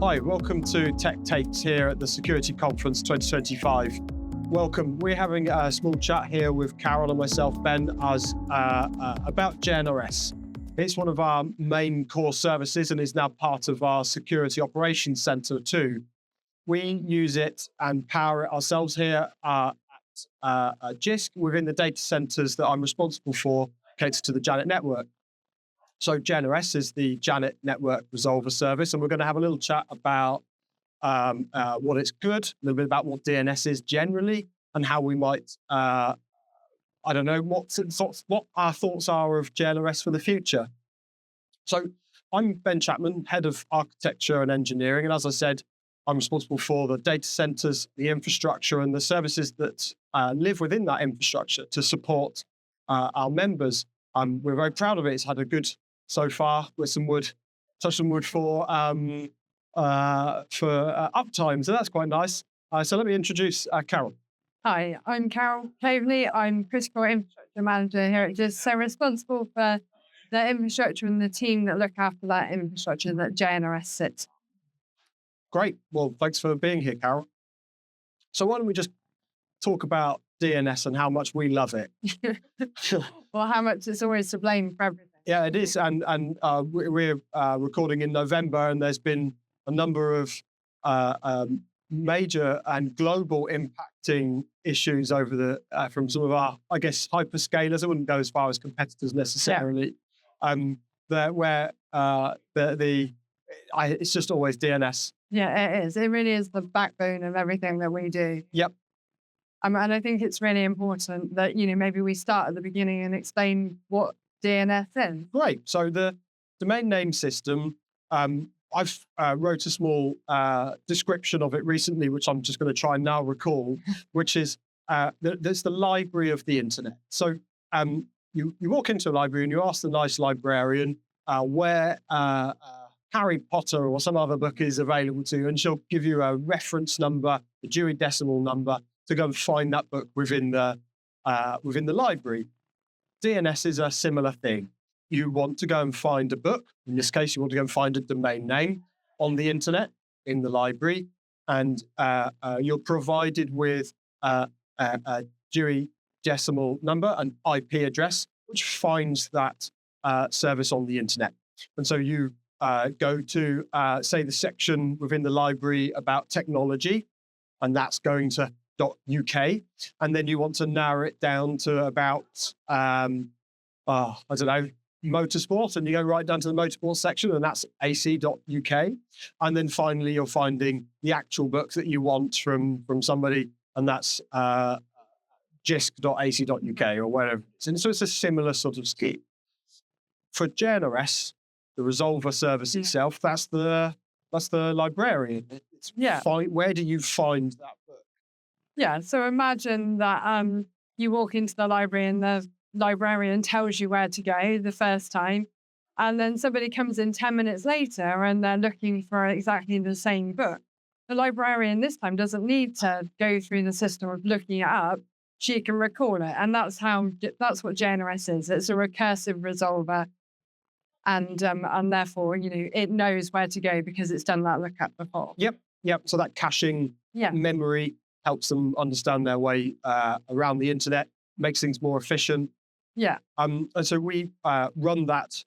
Hi, welcome to Tech Takes here at the Security Conference 2025. Welcome. We're having a small chat here with Carole and myself, Ben, about JNRS. It's one of our main core services and is now part of our Security Operations Center too. We use it and power it ourselves here at Jisc within the data centers that I'm responsible for, catered to the Janet network. So JNRS is the Janet Network Resolver service, and we're going to have a little chat about what it's good, a little bit about what DNS is generally, and how we might, what our thoughts are of JNRS for the future. So I'm Ben Chapman, head of architecture and engineering, and as I said, I'm responsible for the data centers, the infrastructure, and the services that live within that infrastructure to support our members. We're very proud of it. It's had a good so far with some wood, touch some wood for uptime. So that's quite nice. So let me introduce Carole. Hi, I'm Carole Coveney. I'm critical infrastructure manager here at Jisc, so responsible for the infrastructure and the team that look after that infrastructure that JNRS sits. Great. Well, thanks for being here, Carole. So why don't we just talk about DNS and how much we love it? Well, how much it's always to blame for everything. Yeah, it is. And we're recording in November, and there's been a number of major and global impacting issues over from some of our, I guess, hyperscalers. I wouldn't go as far as competitors necessarily. Yeah. It's just always DNS. Yeah, it is. It really is the backbone of everything that we do. Yep. And I think it's really important that, maybe we start at the beginning and explain what DNS is. Great. So the domain name system, I've wrote a small description of it recently, which I'm just going to try and now recall, which is there's the library of the internet. So you walk into a library and you ask the nice librarian where Harry Potter or some other book is available to you, and she'll give you a reference number, a Dewey Decimal number, to go and find that book within the library. DNS is a similar thing. You want to go and find a book. In this case, you want to go and find a domain name on the internet in the library, and you're provided with a Dewey Decimal number, an IP address, which finds that service on the internet. And so you go to, say, the section within the library about technology, and that's going to .uk, and then you want to narrow it down to about, motorsport, and you go right down to the motorsport section, and that's ac.uk. And then finally, you're finding the actual book that you want from somebody, and that's jisc.ac.uk or wherever. And so it's a similar sort of scheme. For JNRS, the resolver service itself, that's the librarian. Where do you find that book? Yeah, so imagine that you walk into the library and the librarian tells you where to go the first time, and then somebody comes in 10 minutes later and they're looking for exactly the same book. The librarian this time doesn't need to go through the system of looking it up. She can recall it, and that's what JNRS is. It's a recursive resolver, and therefore, it knows where to go because it's done that lookup before. Yep. So that caching memory helps them understand their way around the internet, makes things more efficient. Yeah. And so we run that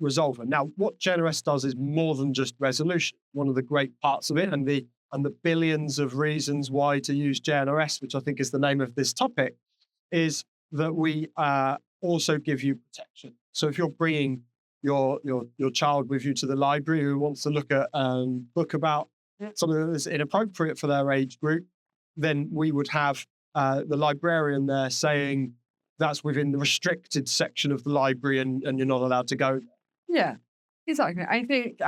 resolver. Now, what JNRS does is more than just resolution. One of the great parts of it, and the billions of reasons why to use JNRS, which I think is the name of this topic, is that we also give you protection. So if you're bringing your child with you to the library who wants to look at a book about something that is inappropriate for their age group, then we would have the librarian there saying that's within the restricted section of the library and you're not allowed to go. Yeah, exactly. I think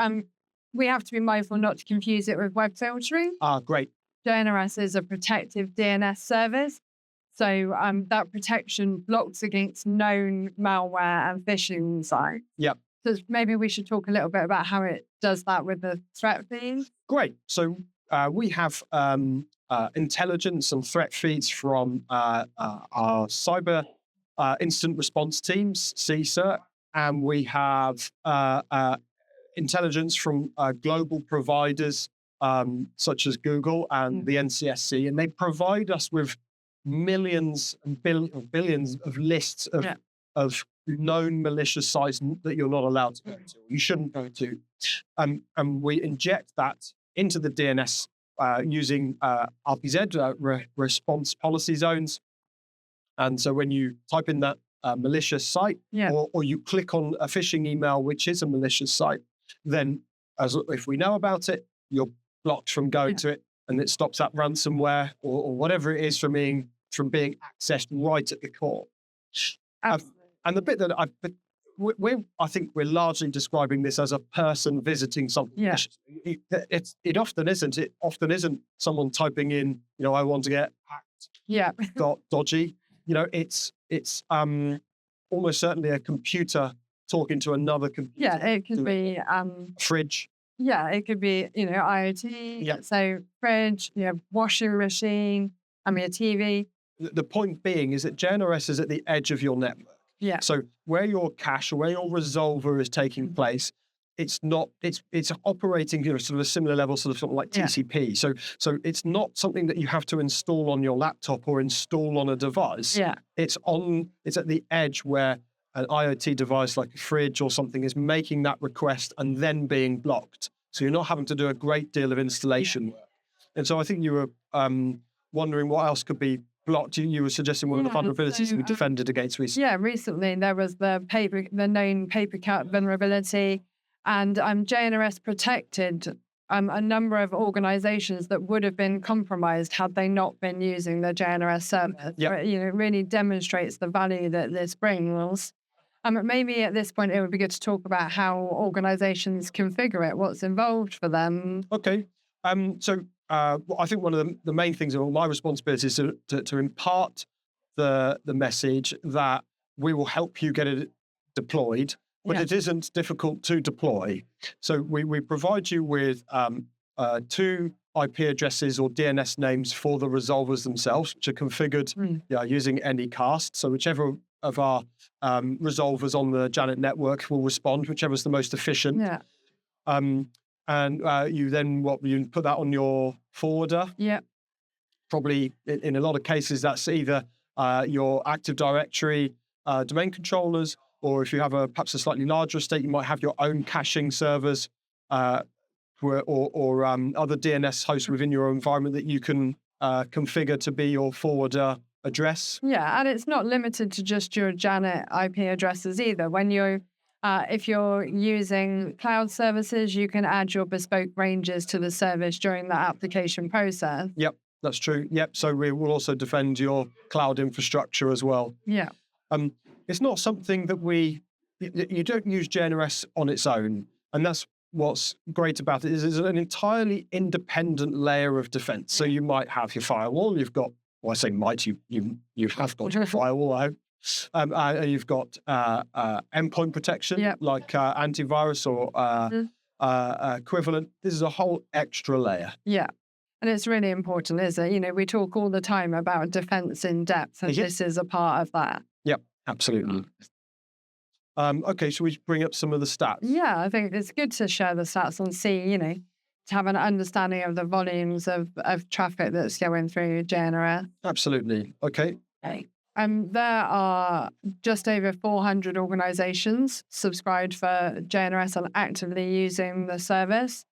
we have to be mindful not to confuse it with web filtering. Great. JNRS is a protective DNS service. So that protection blocks against known malware and phishing sites. Yep. So maybe we should talk a little bit about how it does that with the threat feeds. Great. So we have intelligence and threat feeds from our cyber incident response teams, CSIRT, and we have intelligence from global providers such as Google and the NCSC, and they provide us with millions and billions of lists of known malicious sites that you're not allowed to go to, you shouldn't go to. And we inject that into the DNS using RPZ, response policy zones. And so when you type in that malicious site, or you click on a phishing email, which is a malicious site, then if we know about it, you're blocked from going to it, and it stops that ransomware or whatever it is from being accessed right at the core. And the bit that I think we're largely describing this as a person visiting something. Yeah. It often isn't. It often isn't someone typing in, I want to get hacked. Yeah. Dodgy. It's almost certainly a computer talking to another computer. Yeah, it could be fridge. Yeah, it could be, IoT. Yeah. So fridge, washing machine, a TV. The point being is that JNRS is at the edge of your network. Yeah. So where your cache or where your resolver is taking place, it's operating sort of a similar level, sort of like TCP. So it's not something that you have to install on your laptop or install on a device. Yeah. It's at the edge where an IoT device like a fridge or something is making that request and then being blocked. So you're not having to do a great deal of installation work. And so I think you were wondering what else could be blocked. You were suggesting one of the vulnerabilities we defended against recently. Yeah, recently there was the known paper cut vulnerability, and JNRS protected a number of organizations that would have been compromised had they not been using the JNRS service. Yep. It really demonstrates the value that this brings. Maybe at this point it would be good to talk about how organizations configure it, what's involved for them. Okay. So I think one of the main things, or my responsibility, is to impart the message that we will help you get it deployed, but it isn't difficult to deploy. So we provide you with 2 IP addresses or DNS names for the resolvers themselves, which are configured using Anycast. So whichever of our resolvers on the Janet network will respond, whichever is the most efficient. Yeah. And you put that on your forwarder. Yeah. Probably in a lot of cases, that's either your Active Directory domain controllers, or if you have perhaps a slightly larger estate, you might have your own caching servers or other DNS hosts within your environment that you can configure to be your forwarder address. Yeah, and it's not limited to just your Janet IP addresses either. When if you're using cloud services, you can add your bespoke ranges to the service during the application process. Yep, that's true. Yep, so we will also defend your cloud infrastructure as well. Yeah. It's not something that you don't use JNRS on its own, and that's what's great about it. Is an entirely independent layer of defense. So you might have your firewall. You've got, well, I say might, you have got your firewall out. You've got endpoint protection, like antivirus or equivalent. This is a whole extra layer. Yeah. And it's really important, isn't it? We talk all the time about defense in depth, and this is a part of that. Yep, absolutely. Okay, shall we bring up some of the stats? Yeah, I think it's good to share the stats and see, to have an understanding of the volumes of traffic that's going through JNRS. Absolutely. Okay. There are just over 400 organizations subscribed for JNRS and actively using the service.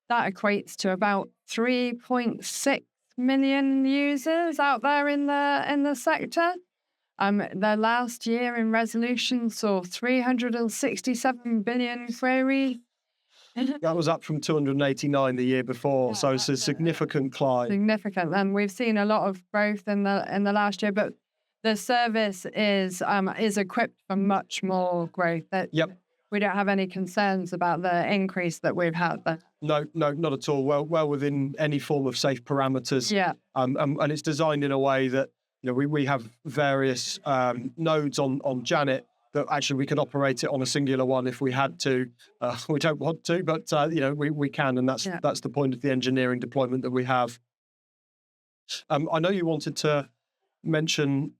That equates to about 3.6 million users out there in the sector. The last year in resolution saw 367 billion queries. That was up from 289 the year before, so it's a significant climb. Significant, and we've seen a lot of growth in the last year, but the service is equipped for much more growth. Yep. We don't have any concerns about the increase that we've had there. No, not at all. Well within any form of safe parameters. Yeah. And it's designed in a way that we have various nodes on Janet that actually we could operate it on a singular one if we had to. We don't want to, but we can, and that's the point of the engineering deployment that we have. I know you wanted to mention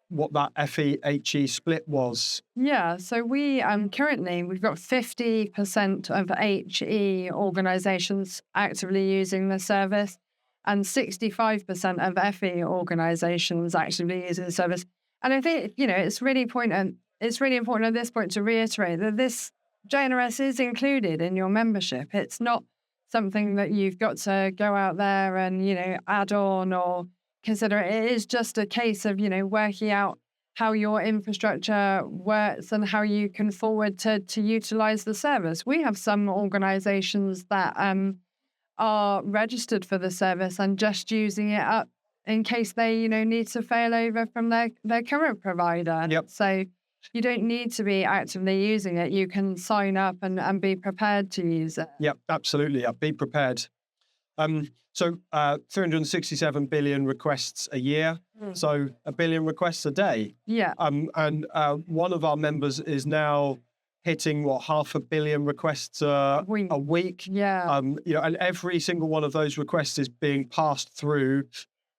what that FE-HE split was? Yeah, so we currently we've got 50% of HE organisations actively using the service, and 65% of FE organisations actively using the service. And I think it's really important. It's really important at this point to reiterate that this JNRS is included in your membership. It's not something that you've got to go out there and add on or consider. It is just a case of working out how your infrastructure works and how you can forward to utilize the service. We have some organizations that are registered for the service and just using it up in case they need to fail over from their current provider. Yep. So you don't need to be actively using it. You can sign up and be prepared to use it. Yep, absolutely. Be prepared. So 367 billion requests a year. So 1 billion requests a day. Yeah. And one of our members is now hitting 500 million requests a week. Yeah. And every single one of those requests is being passed through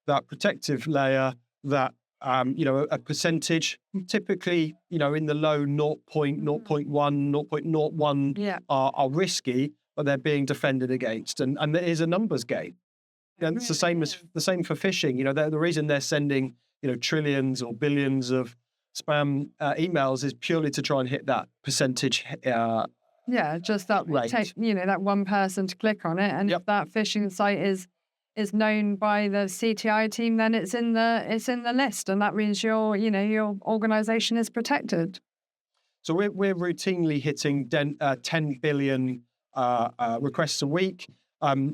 that protective layer that a percentage, typically in the low 0.01, 0.01 are risky, but they're being defended against, and there is a numbers game. And it's the same for phishing. The reason they're sending trillions or billions of spam emails is purely to try and hit that percentage. Just that rate. Take that one person to click on it, and if that phishing site is known by the CTI team, then it's in the list, and that means your organization is protected. So we're routinely hitting 10 billion requests a week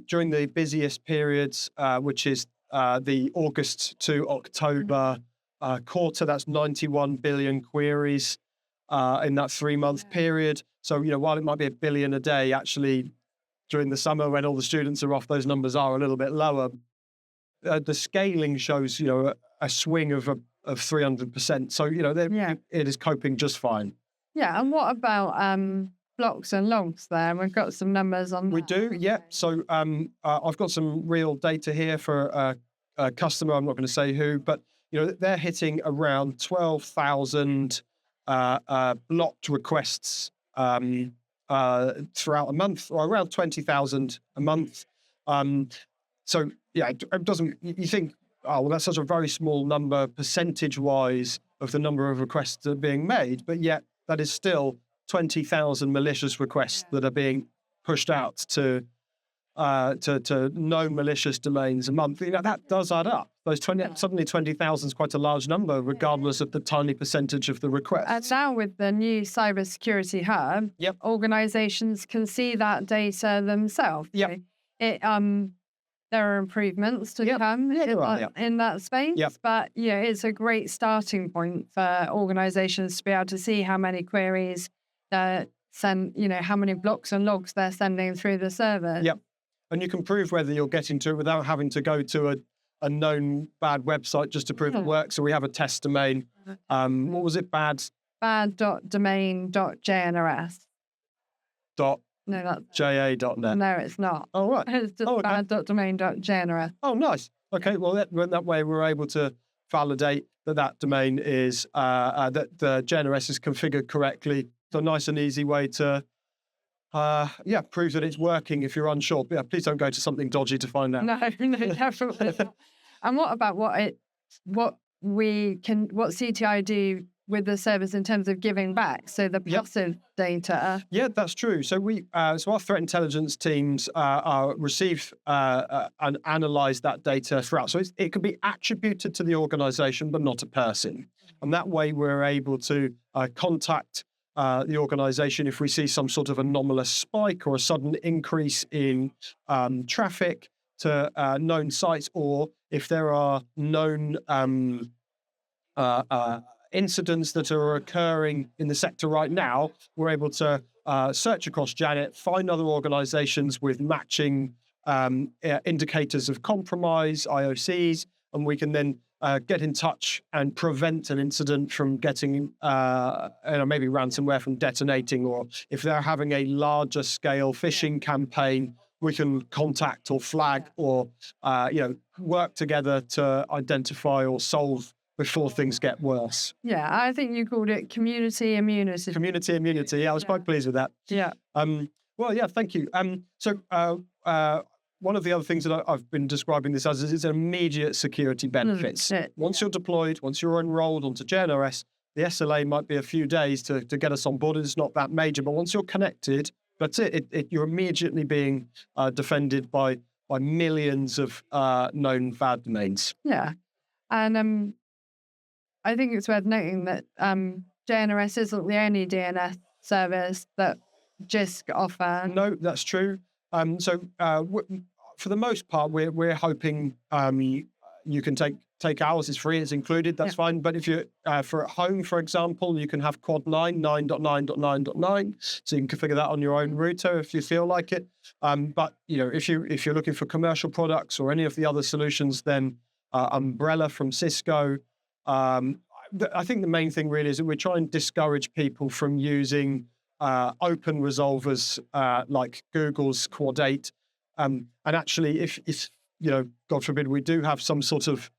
during the busiest periods, which is the August to October quarter. That's 91 billion queries in that 3-month period. So while it might be 1 billion a day, actually during the summer when all the students are off, those numbers are a little bit lower. The scaling shows a swing of 300%. So it is coping just fine. Yeah, and what about blocks and logs there? We've got some numbers on We that. do, yeah. So I've got some real data here for a customer. I'm not going to say who, but they're hitting around 12,000 blocked requests throughout a month, or around 20,000 a month. So yeah, it doesn't. You think, oh well, that's such a very small number percentage-wise of the number of requests that are being made, but yet that is still 20,000 malicious requests that are being pushed out to known malicious domains a month. That does add up. Those suddenly 20,000 is quite a large number, regardless of the tiny percentage of the requests. And now with the new cybersecurity hub, organizations can see that data themselves. Yep. There are improvements to come in that space, but it's a great starting point for organizations to be able to see how many queries they're how many blocks and logs they're sending through the server. Yep. And you can prove whether you're getting to it without having to go to a known bad website just to prove it works. So we have a test domain. What was it? Bad.domain.jnrs. No, that's ja.net. No, it's not. Oh, right. It's just bad.domain.jnrs. Oh, nice. Okay, well, that way we're able to validate that domain is, that the JNRS is configured correctly. So nice and easy way to, prove that it's working if you're unsure. But yeah, please don't go to something dodgy to find out. No, definitely. And what about what CTI do with the service in terms of giving back? So the passive data. Yeah, that's true. So so our threat intelligence teams receive and analyze that data throughout. So it can be attributed to the organization, but not a person. And that way we're able to contact the organization if we see some sort of anomalous spike or a sudden increase in traffic to known sites, or if there are known incidents that are occurring in the sector right now, we're able to search across Janet, find other organizations with matching indicators of compromise, IOCs, and we can then get in touch and prevent an incident from getting, maybe ransomware from detonating, or if they're having a larger scale phishing campaign, we can contact or flag or, work together to identify or solve before things get worse. Yeah, I think you called it community immunity. Community immunity. Yeah, I was quite pleased with that. Yeah. Well, yeah, thank you. So one of the other things that I've been describing this as is immediate security benefits. Once you're deployed, once you're enrolled onto JNRS, the SLA might be a few days to get us on board. It's not that major, but once you're connected, that's it. You're immediately being defended by millions of known VAD domains. Yeah. And I think it's worth noting that JNRS isn't the only DNS service that Jisc offer. No, that's true. So for the most part, we're hoping you can take ours. It's free. It's included. That's fine. But if you're for at home, for example, you can have quad 9.9.9.9. So you can configure that on your own router if you feel like it. But if you're looking for commercial products or any of the other solutions, then Umbrella from Cisco. I think the main thing really is that we're trying to discourage people from using open resolvers like Google's Quad 8. And actually, if God forbid, we do have some sort of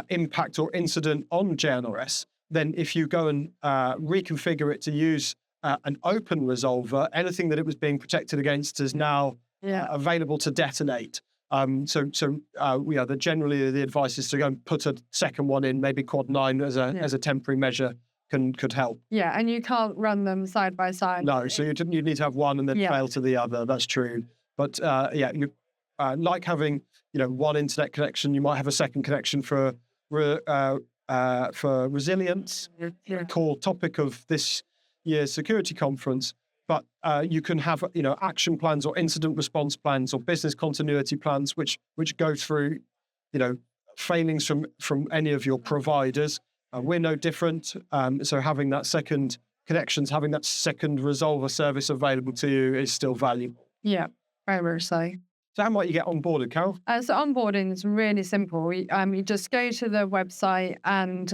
impact or incident on JNRS, then if you go and reconfigure it to use an open resolver, anything that it was being protected against is now available to detonate. Generally the advice is to go and put a second one in, maybe Quad 9 as a temporary measure could help. Yeah, and you can't run them side by side. No, so you need to have one and then fail to the other. That's true. But you like having one internet connection. You might have a second connection for resilience, core topic of this year's security conference. But you can have action plans or incident response plans or business continuity plans which go through failings from any of your providers. We're no different. So having that second connections, having that second resolver service available to you is still valuable. Yeah, very much so. So how might you get onboarded, Carole? So onboarding is really simple. You just go to the website and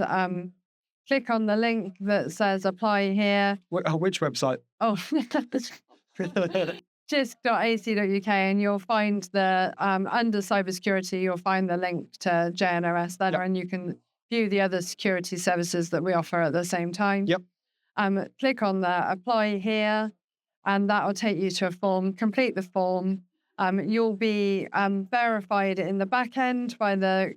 click on the link that says apply here. Which website? Oh, jisc.ac.uk, and you'll find the under cybersecurity, you'll find the link to JNRS there, and you can view the other security services that we offer at the same time. Yep. Click on the apply here, and that will take you to a form. Complete the form. You'll be verified in the back end by the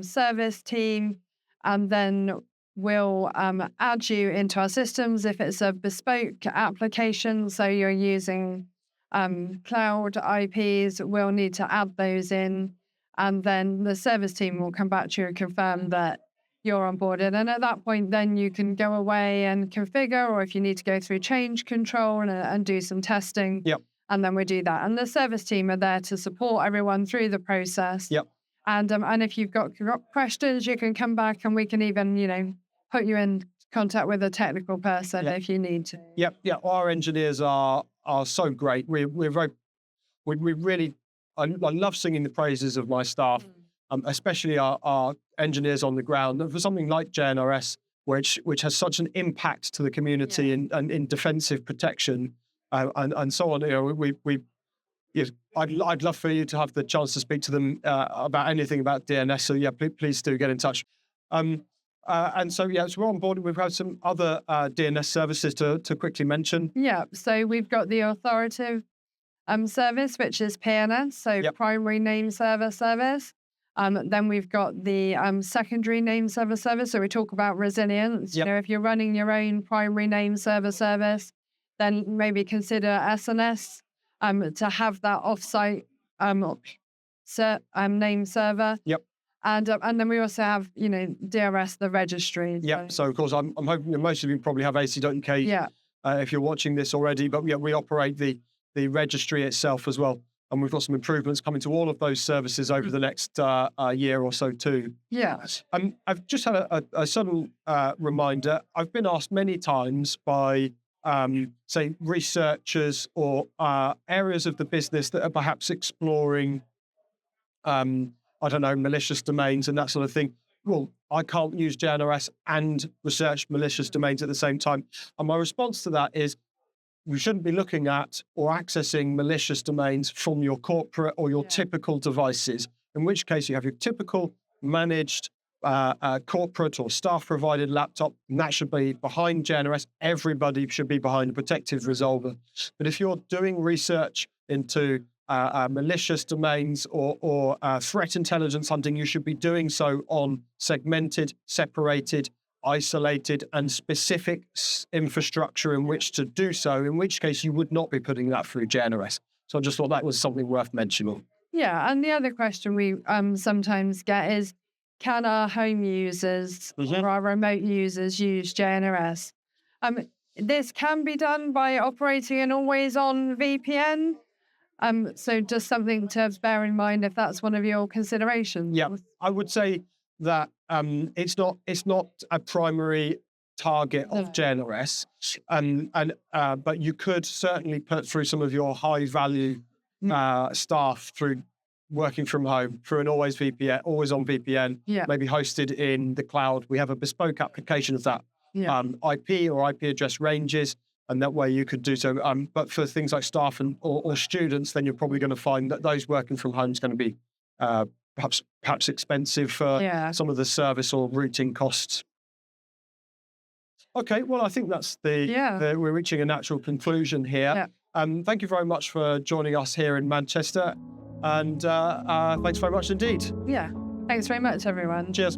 service team, and then we'll add you into our systems if it's a bespoke application. So you're using cloud IPs, we'll need to add those in. And then the service team will come back to you and confirm that you're onboarded. And at that point, then you can go away and configure, or if you need to go through change control and do some testing. Yep. And then we do that. And the service team are there to support everyone through the process. Yep. And if you've got questions, you can come back and we can even, put you in contact with a technical person if you need to. Yep. Yeah. Our engineers are so great. We really, I love singing the praises of my staff, especially our engineers on the ground. And for something like JNRS, which has such an impact to the community and in defensive protection and so on. I'd love for you to have the chance to speak to them about anything about DNS. So please do get in touch. So we're on board. We've had some other DNS services to quickly mention. Yeah, so we've got the authoritative service, which is PNS, so primary name server service. Then we've got the secondary name server service. So we talk about resilience. Yep. If you're running your own primary name server service, then maybe consider SNS to have that offsite name server. Yep. And then we also have, DRS, the registry. Yeah. So of course, I'm hoping most of you probably have ac.uk. Yeah. If you're watching this already, but we operate the registry itself as well, and we've got some improvements coming to all of those services over the next year or so too. Yeah. I've just had a sudden reminder. I've been asked many times by say researchers or areas of the business that are perhaps exploring malicious domains and that sort of thing. Well, I can't use JNRS and research malicious domains at the same time. And my response to that is, you shouldn't be looking at or accessing malicious domains from your corporate or your typical devices, in which case you have your typical managed corporate or staff-provided laptop, and that should be behind JNRS. Everybody should be behind a protective resolver. But if you're doing research into malicious domains or threat intelligence hunting, you should be doing so on segmented, separated, isolated, and specific infrastructure in which to do so, in which case you would not be putting that through JNRS. So I just thought that was something worth mentioning. Yeah, and the other question we sometimes get is, can our home users or our remote users use JNRS? This can be done by operating an always-on VPN. So just something to bear in mind if that's one of your considerations. Yeah, I would say that it's not a primary target of JNRS, but you could certainly put through some of your high-value staff through working from home through an always on VPN, maybe hosted in the cloud. We have a bespoke application of that IP or IP address ranges, and that way you could do so. But for things like staff or students, then you're probably going to find that those working from home is going to be perhaps expensive for some of the service or routing costs. Okay, well, I think that's we're reaching a natural conclusion here. Thank you very much for joining us here in Manchester. And thanks very much indeed. Yeah. Thanks very much, everyone. Cheers.